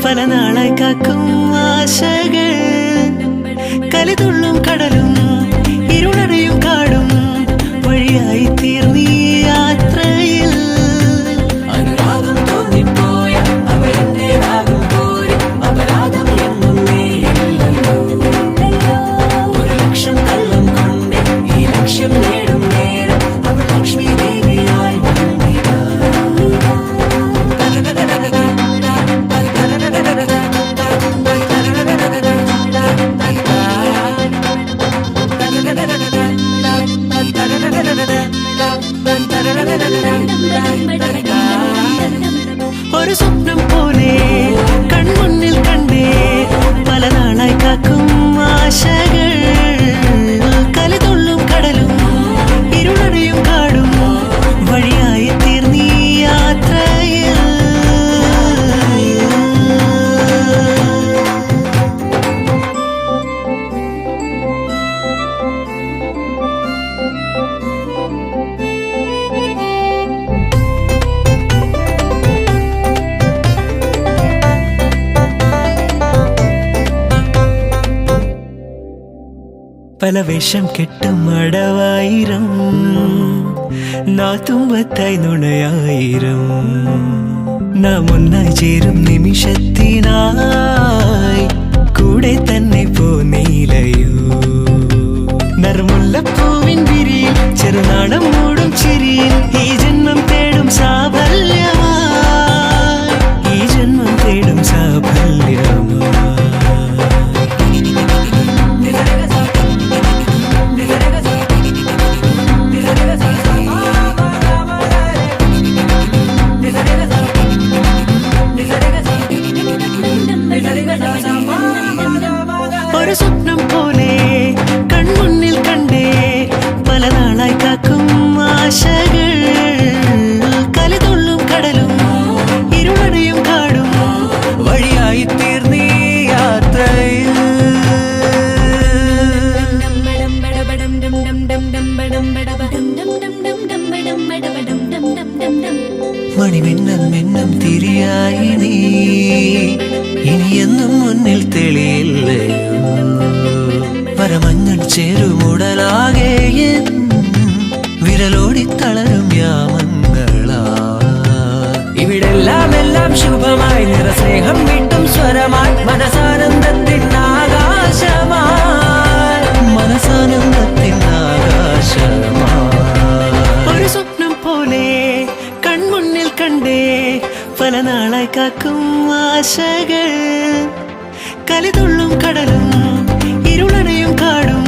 പല നാളായി കാക്കും ആശകൾ കലിതുള്ളും കടലും ഇരുളടയും കാടും വഴിയായി തീർന്നീ യാത്രയിൽ അനുരാഗം തോന്നിപ്പോയ അവരെന്റേതാകും പോലെ അപരാധം എന്നും നേരില്ലല്ലോ ഒരു ലക്ഷം കള്ളം കൊണ്ട് ഈ ലക്ഷ്യം നേടും നേരം അവൾ ലക്ഷ്മി ദേവിയായി ഒരു സ്വപ്നം പോലെ കൺമുന്നിൽ കണ്ടേ പല നാളായി കാക്കും ആശകൾ കലിതുള്ളും കടലും ഇരുളടയും കാടും വഴിയായി തീർന്നീ യാത്രയിൽ പല വേഷം കെട്ടും അടവായിരം നാത്തുമ്പത്തായി നുണയായിരം നാം ഒന്നായി ചേരും നിമിഷത്തിനായി കൂടെ തന്നെ പോന്നീലയോ നറുമുല്ലപ്പൂവിൻ വിരിയിൽ ചെറുനാടം മൂടും ചിരിയിൽ ഈ ജന്മം തേടും സാഫല്യമായി ഈ ജന്മം തേടും സാഫല്യമായി ഒരു സ്വപ്നം പോലെ കൺമുന്നിൽ കണ്ടേ പല നാളായി കാക്കും ആശകൾ കലിതുള്ളും കടലും ഇരുളടയും കാടും വഴിയായി തീർന്നീ യാത്രയിൽ മണിമിന്നം മിന്നം തിരിയായി നീ ഇനിയെന്നും മുന്നിൽ തെളിയില്ലയോ പരമഞ്ഞൾ ചേരുമുടലാകെ വിരലോടി തളരും യാമങ്ങളാ ഇവിടെല്ലാം എല്ലാം ശുഭമായി നിറസ്നേഹം വീട്ടും സ്വരമായി മനസാനന്ദത്തിൻ ആകാശമായി ഒരു സ്വപ്നം പോലെ കൺമുന്നിൽ കണ്ടേ പല നാളായി കാക്കും ആശകൾ കലിതുള്ളും കടലും ഇരുളടയും കാടും